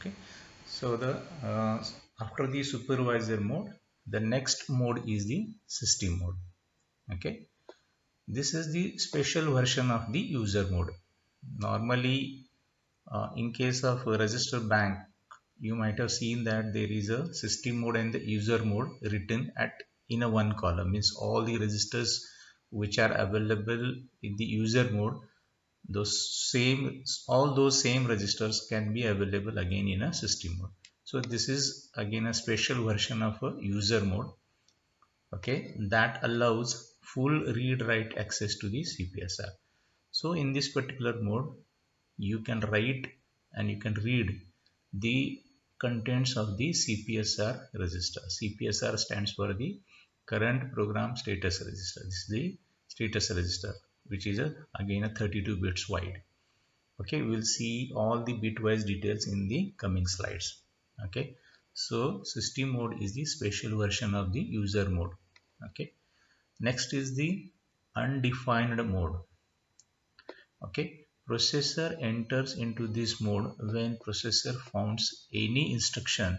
Okay, so the after the supervisor mode, the next mode is the system mode. Okay, this is the special version of the user mode. Normally, in case of a register bank, you might have seen that there is a system mode and the user mode written at in a one column. Means all the registers which are available in the user mode, all those same registers can be available again in a system mode. So this is again a special version of a user mode, okay, that allows full read write access to the CPSR. So in this particular mode, you can write and you can read the contents of the CPSR register. CPSR stands for the current program status register. This is the status register, which is again a 32 bits wide. Okay, we'll see all the bitwise details in the coming slides. Okay, so system mode is the special version of the user mode. Okay, next is the undefined mode. Okay, processor enters into this mode when processor founds any instruction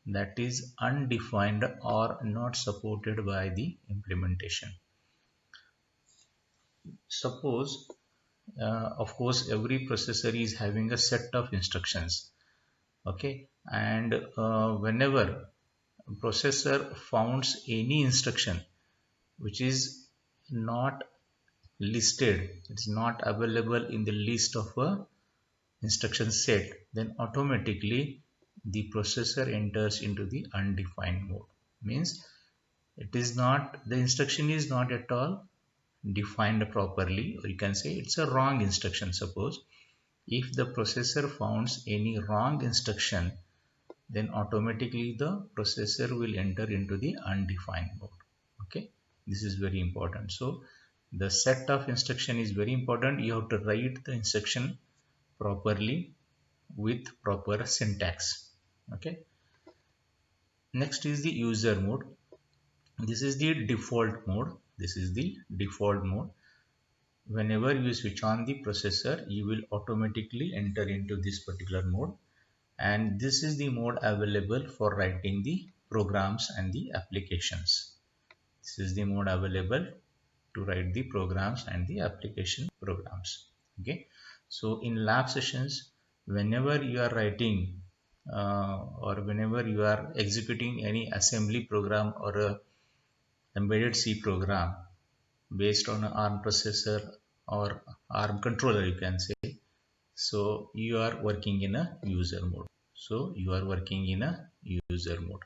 that is undefined or not supported by the implementation. Suppose, of course, every processor is having a set of instructions. Okay, and whenever processor founds any instruction which is not listed, it's not available in the list of a instruction set, then automatically the processor enters into the undefined mode. Means it is not, the instruction is not at all defined properly, or you can say it's a wrong instruction. Suppose if the processor founds any wrong instruction, then automatically the processor will enter into the undefined mode. Okay, this is very important. So the set of instruction is very important. You have to write the instruction properly with proper syntax. Okay, next is the user mode. This is the default mode. This is the default mode. Whenever you switch on the processor, you will automatically enter into this particular mode, and this is the mode available for writing the programs and the applications. This is the mode available to write the programs and the application programs. Okay, so in lab sessions, whenever you are writing or whenever you are executing any assembly program or a embedded C program based on an ARM processor or ARM controller, you can say, so you are working in a user mode. So you are working in a user mode.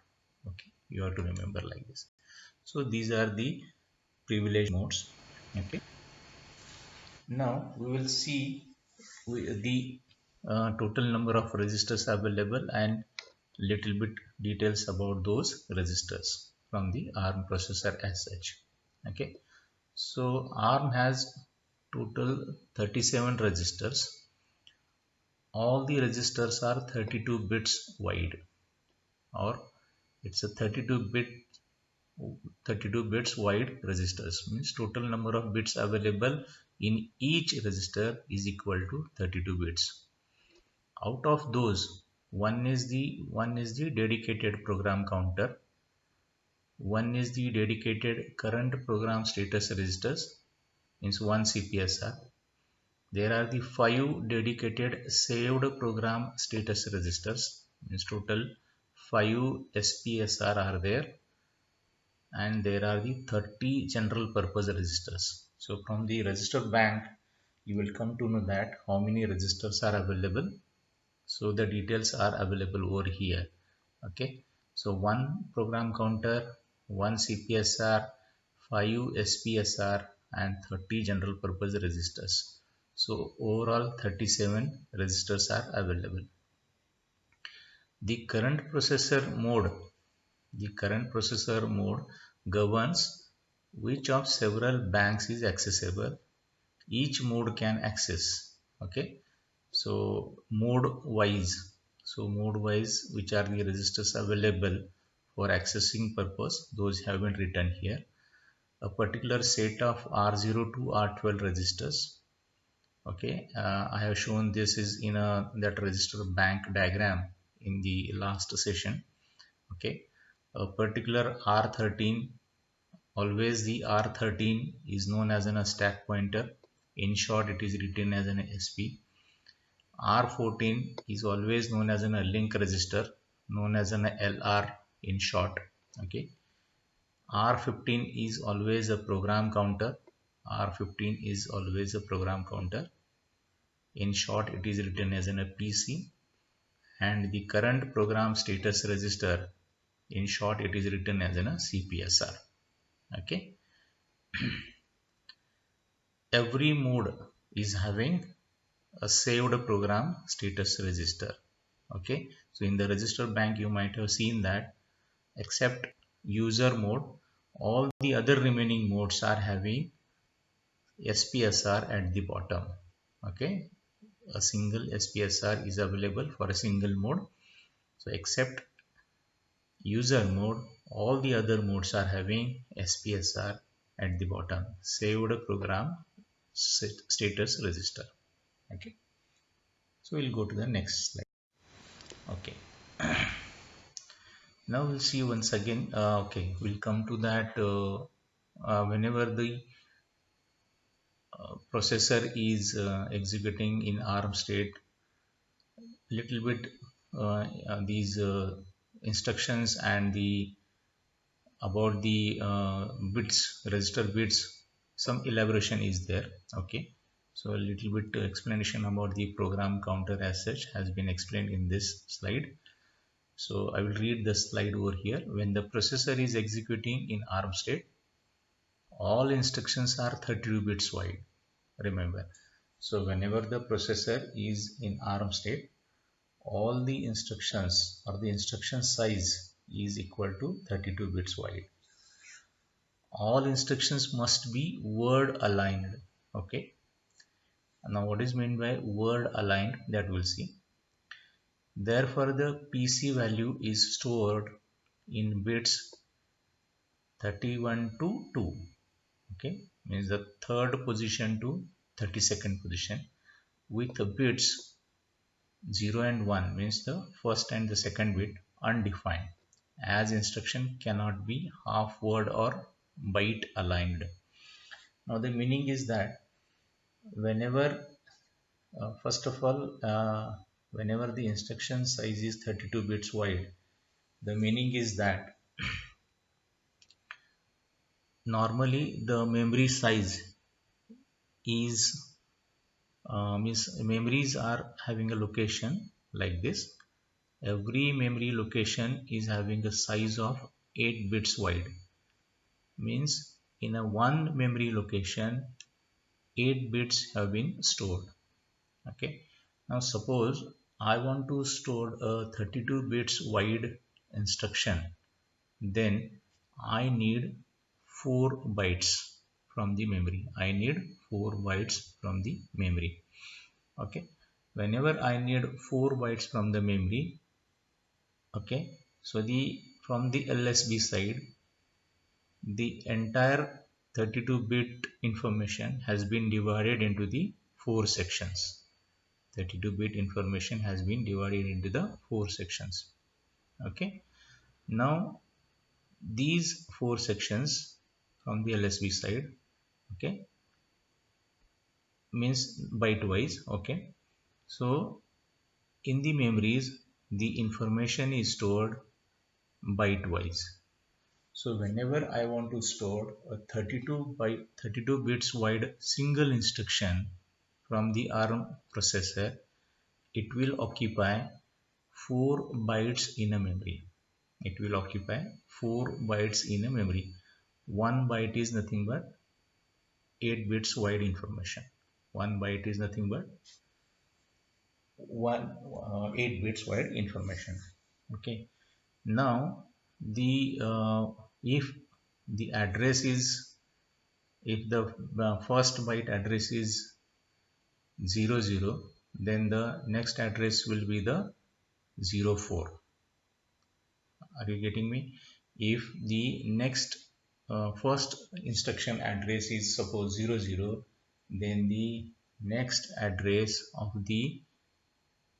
Okay, you have to remember like this. So these are the privilege modes. Okay, now we will see the total number of registers available and little bit details about those registers from the ARM processor as such. Okay, so ARM has total 37 registers. All the registers are 32 bits wide, or it's a 32 bits wide registers. Means total number of bits available in each register is equal to 32 bits. Out of those, one is the dedicated program counter, one is the dedicated current program status registers, means one CPSR. There are the 5 dedicated saved program status registers, means total 5 SPSR are there, and there are the 30 general purpose registers. So from the register bank, you will come to know that how many registers are available. So the details are available over here. Okay, so one program counter, one CPSR, 5 SPSR, and 30 general purpose registers. So overall 37 registers are available. The current processor mode governs which of several banks is accessible. Each mode can access. Okay, so mode wise, which are the registers available for accessing purpose, those have been written here. A particular set of R0 to R12 registers. Okay, I have shown this is in that register bank diagram in the last session. Okay, a particular R13, always the R13 is known as a stack pointer. In short, it is written as an SP. R14 is always known as a link register, known as an LR in short. Okay, R15 is always a program counter. R15 is always a program counter. In short, it is written as a PC. And the current program status register, in short, it is written as a CPSR. Okay, every mode is having a saved program status register. Okay, so in the register bank you might have seen that except user mode, all the other remaining modes are having SPSR at the bottom. Okay, a single SPSR is available for a single mode. So except user mode, all the other modes are having SPSR at the bottom, saved program status register. Okay, so we'll go to the next slide. Okay, now we'll see once again. Okay, we'll come to that whenever the processor is executing in ARM state, little bit these instructions and the about the bits, register bits, some elaboration is there. Okay, so a little bit explanation about the program counter as such has been explained in this slide. So I will read the slide over here. When the processor is executing in ARM state, all instructions are 32 bits wide, remember. So whenever the processor is in ARM state, all the instructions or the instruction size is equal to 32 bits wide. All instructions must be word aligned. Okay, now what is meant by word aligned, that we'll see. Therefore the PC value is stored in bits 31 to 2. Okay, means the third position to 32nd position, with the bits 0 and 1, means the first and the second bit undefined, as instruction cannot be half word or byte aligned. Now the meaning is that whenever first of all whenever the instruction size is 32 bits wide, the meaning is that normally the memory size is means memories are having a location like this. Every memory location is having a size of 8 bits wide, means in a one memory location 8 bits have been stored. Okay, now suppose I want to store a 32 bits wide instruction, then I need 4 bytes from the memory. I need 4 bytes from the memory. Okay, whenever I need 4 bytes from the memory, okay, so the from the LSB side, the entire 32-bit information has been divided into the 4 sections. 32-bit information has been divided into the 4 sections. Okay, now these 4 sections from the LSB side, okay, means byte wise. Okay, so in the memories the information is stored byte wise. So whenever I want to store a 32 bits wide single instruction from the ARM processor, it will occupy 4 bytes in a memory. It will occupy 4 bytes in a memory. 1 byte is nothing but 8 bits wide information. 1 byte is nothing but 8 bits wide information. Okay. Now the if the address is, if the first byte address is 00, then the next address will be the 04. Are you getting me? If the next first instruction address is suppose 00, then the next address of the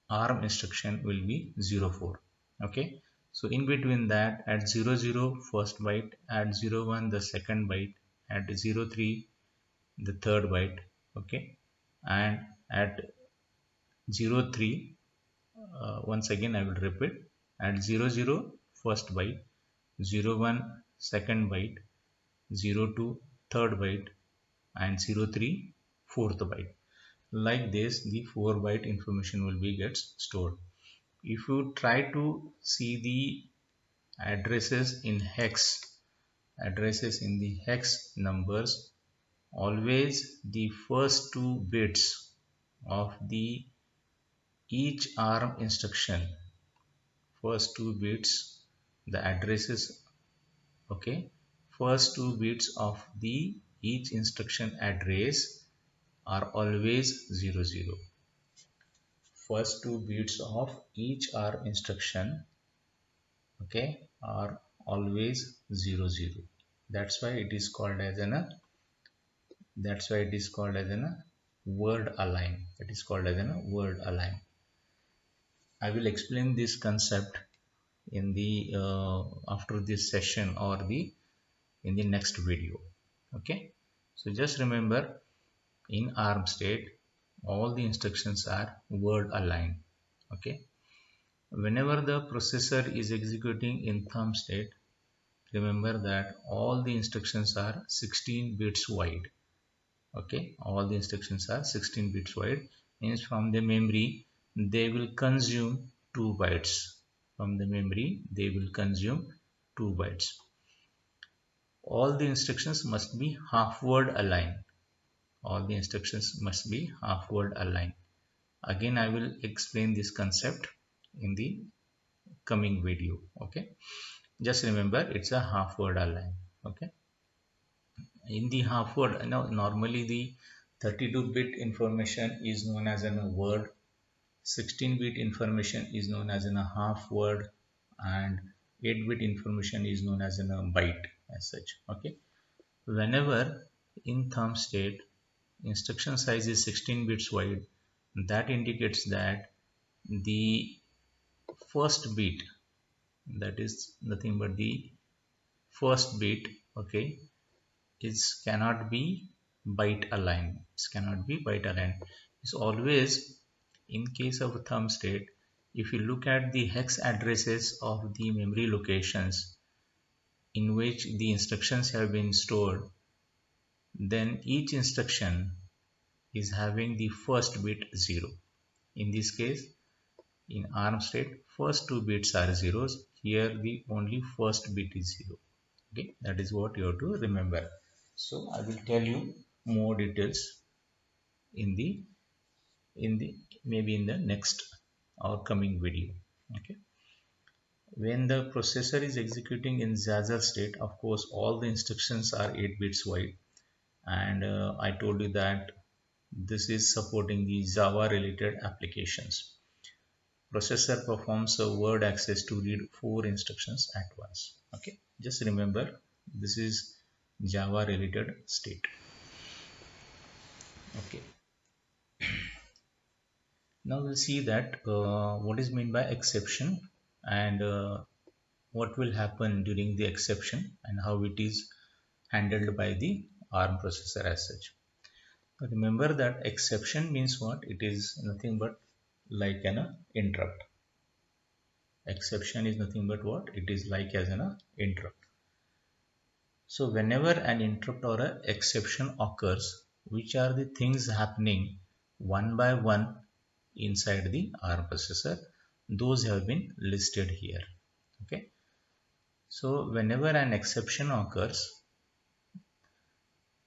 ARM instruction will be 04. Okay, so in between that, at 00 first byte, at 01 the second byte, at 03 the third byte. Okay, and at 03, once again I will repeat, at 00 first byte, 01 second byte, 02 third byte, and 03 fourth byte. Like this, the 4 byte information will be gets stored. If you try to see the addresses in the hex numbers, always the first two bits of the each ARM instruction, first two bits, the addresses, okay, first two bits of the each instruction address are always 00. First two bits of each ARM instruction, okay, are always 00. That's why it is called as a word align. It is called as a word align. I will explain this concept in the after this session or the in the next video. Okay, so just remember, in ARM state all the instructions are word aligned. Okay, whenever the processor is executing in thumb state, remember that all the instructions are 16 bits wide. Okay, all the instructions are 16 bits wide, means from the memory they will consume 2 bytes. From the memory they will consume 2 bytes. All the instructions must be half word aligned. All the instructions must be half word aligned. Again I will explain this concept in the coming video. Okay, just remember it's a half word align. Okay, in the half word, normally the 32-bit information is known as a word, 16-bit information is known as a half word, and 8-bit information is known as a byte as such. Okay, whenever in thumb state instruction size is 16 bits wide, that indicates that the first bit, that is nothing but the first bit, okay, is cannot be byte aligned. It cannot be byte aligned. It's always, in case of thumb state, if you look at the hex addresses of the memory locations in which the instructions have been stored, then each instruction is having the first bit 0. In this case, in ARM state, first two bits are zeros. Here the only first bit is 0. Okay, that is what you have to remember. So I will tell you more details in the maybe in the next or coming video. Okay, when the processor is executing in Zazzle state, of course all the instructions are 8 bits wide, and I told you that this is supporting the Java related applications. Processor performs a word access to read 4 instructions at once. Okay, just remember this is Java related state. Okay, now we'll see that what is meant by exception, and what will happen during the exception, and how it is handled by the ARM processor as such. Remember that exception means what? It is nothing but like an interrupt. Exception is nothing but what? It is like as an interrupt. So whenever an interrupt or an exception occurs, which are the things happening one by one inside the ARM processor, those have been listed here. Okay, so whenever an exception occurs,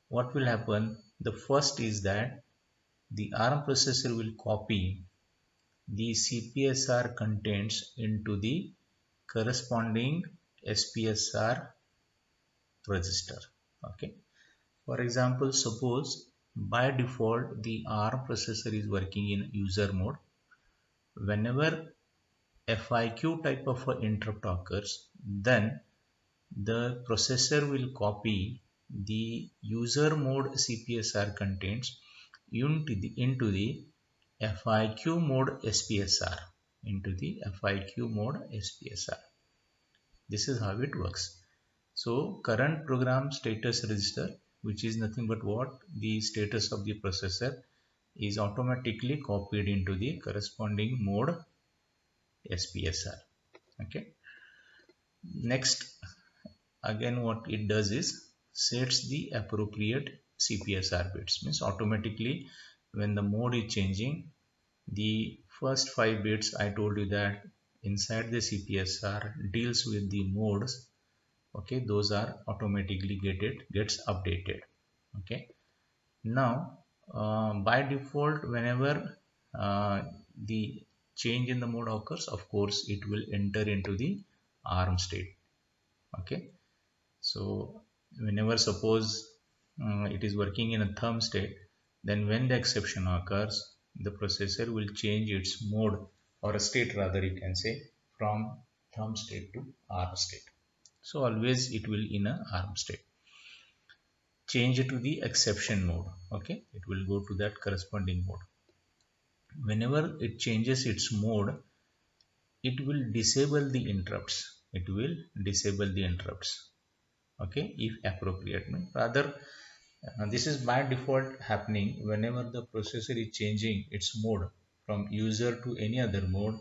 what will happen? The first is that the ARM processor will copy the CPSR contents into the corresponding SPSR register. Okay, for example, suppose by default the ARM processor is working in user mode. Whenever FIQ type of interrupt occurs, then the processor will copy the user mode CPSR contents into the FIQ mode SPSR into the FIQ mode SPSR. This is how it works. So current program status register, which is nothing but what the status of the processor, is automatically copied into the corresponding mode SPSR. Okay. Next, again what it does is sets the appropriate CPSR bits. Means automatically when the mode is changing, the first 5 bits I told you that inside the CPSR deals with the modes. Okay, those are automatically gets updated. Okay, now by default whenever the change in the mode occurs, of course it will enter into the ARM state. Okay, so whenever suppose it is working in a thumb state, then when the exception occurs, the processor will change its mode or a state rather you can say from thumb state to ARM state. So always it will in a ARM state. Change it to the exception mode. Okay, it will go to that corresponding mode. Whenever it changes its mode, it will disable the interrupts. It will disable the interrupts. Okay, if appropriate. Rather, this is by default happening whenever the processor is changing its mode from user to any other mode.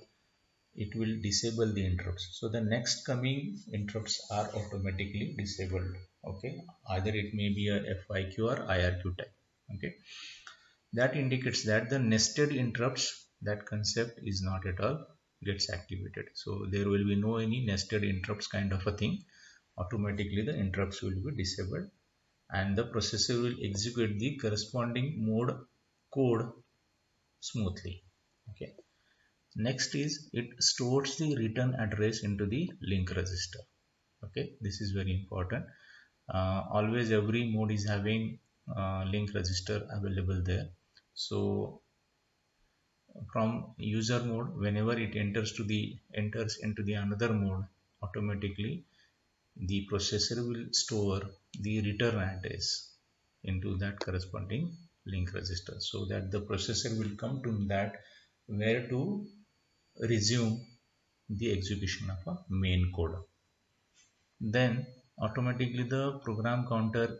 It will disable the interrupts, so the next coming interrupts are automatically disabled. Okay, either it may be a FIQ or IRQ type. Okay, that indicates that the nested interrupts, that concept is not at all gets activated. So there will be no any nested interrupts kind of a thing. Automatically the interrupts will be disabled and the processor will execute the corresponding mode code smoothly. Okay. Next is it stores the return address into the link register. Okay, this is very important. Always every mode is having link register available there. So from user mode, whenever it enters into the another mode, automatically the processor will store the return address into that corresponding link register, so that the processor will come to that where to resume the execution of a main code. Then automatically the program counter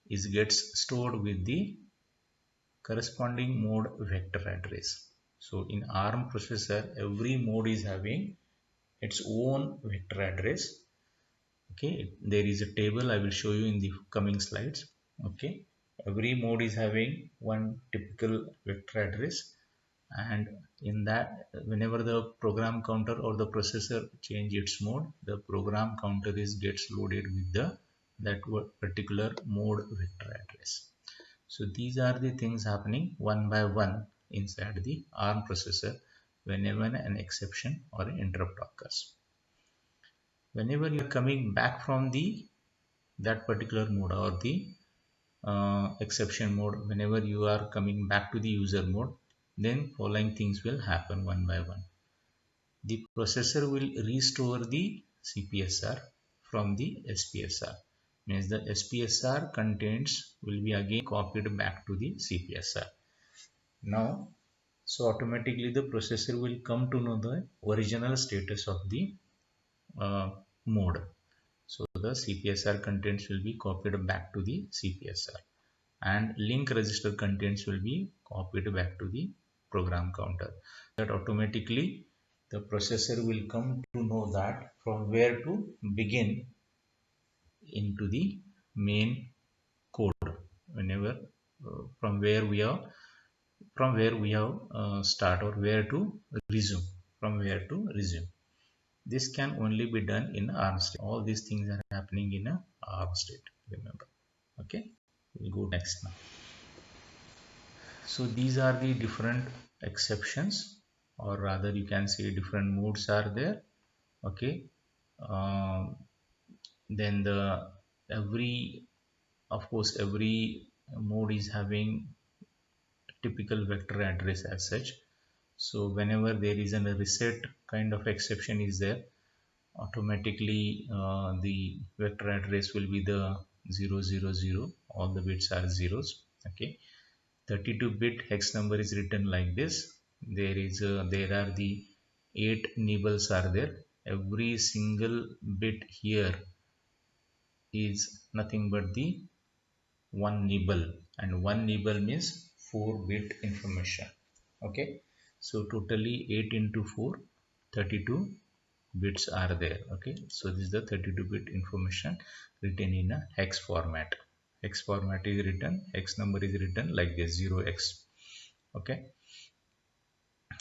is gets stored with the corresponding mode vector address. So in ARM processor, every mode is having its own vector address. Okay, there is a table I will show you in the coming slides. Okay, every mode is having one typical vector address, and in that whenever the program counter or the processor change its mode, the program counter is gets loaded with the that particular mode vector address. So these are the things happening one by one inside the ARM processor whenever an exception or an interrupt occurs. Whenever you are coming back from the that particular mode or the exception mode, whenever you are coming back to the user mode, then following things will happen one by one. The processor will restore the CPSR from the SPSR. Means the SPSR contents will be again copied back to the CPSR. Now, so automatically the processor will come to know the original status of the mode. So the CPSR contents will be copied back to the CPSR and link register contents will be copied back to the program counter. That automatically the processor will come to know that from where to begin into the main code whenever from where we have start or where to resume, from where to resume. This can only be done in ARM state. All these things are happening in a ARM state, remember. Okay, we'll go next now. So these are the different exceptions, or rather you can say different modes are there. Okay, then the every of course every mode is having typical vector address as such. So whenever there is a reset kind of exception is there, automatically the vector address will be the 000, all the bits are zeros. Okay, 32-bit hex number is written like this. There are the 8 nibbles are there. Every single bit here is nothing but the one nibble, and one nibble means 4-bit information. Okay, so totally 8 into 4, 32 bits are there. Okay, so this is the 32-bit information written in a hex format. Hex format is written, hex number is written like this, 0x. Okay,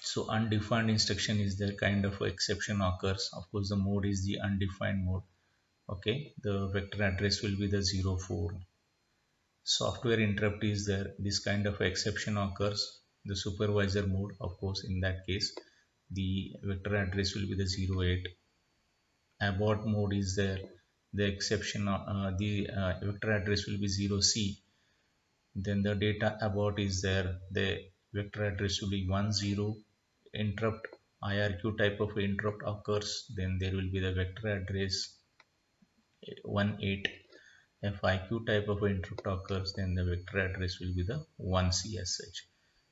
so undefined instruction is the kind of exception occurs. Of course, the mode is the undefined mode. Okay, the vector address will be the 04. Software interrupt is there. This kind of exception occurs. The supervisor mode, of course, in that case, the vector address will be the 08. Abort mode is there. The exception, the vector address will be 0C. Then the data abort is there. The vector address will be 10. Interrupt, IRQ type of interrupt occurs. Then there will be the vector address 18. FIQ type of interrupt occurs, then the vector address will be the 1C as such.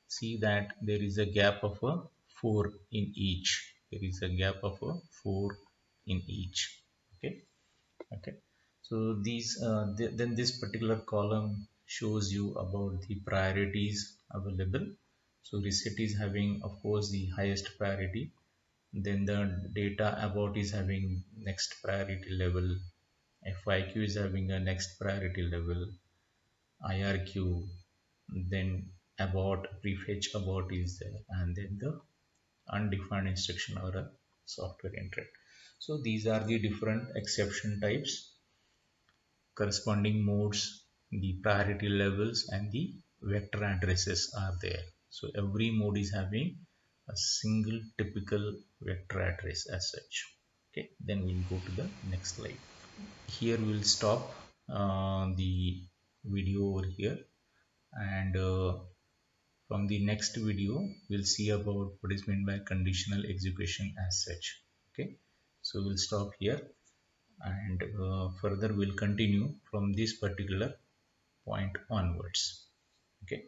See that there is a gap of a 4 in each. There is a gap of a 4 in each. Okay. Okay. So then this particular column shows you about the priorities available. So reset is having, of course, the highest priority. Then the data abort is having next priority level. FIQ is having a next priority level, IRQ, then abort, prefetch abort is there, and then the undefined instruction or a software interrupt. So these are the different exception types, corresponding modes, the priority levels, and the vector addresses are there. So every mode is having a single typical vector address as such. Okay, then we'll go to the next slide. Here we'll stop the video over here, and from the next video we'll see about what is meant by conditional execution as such. Okay, so we'll stop here, and further we'll continue from this particular point onwards. Okay.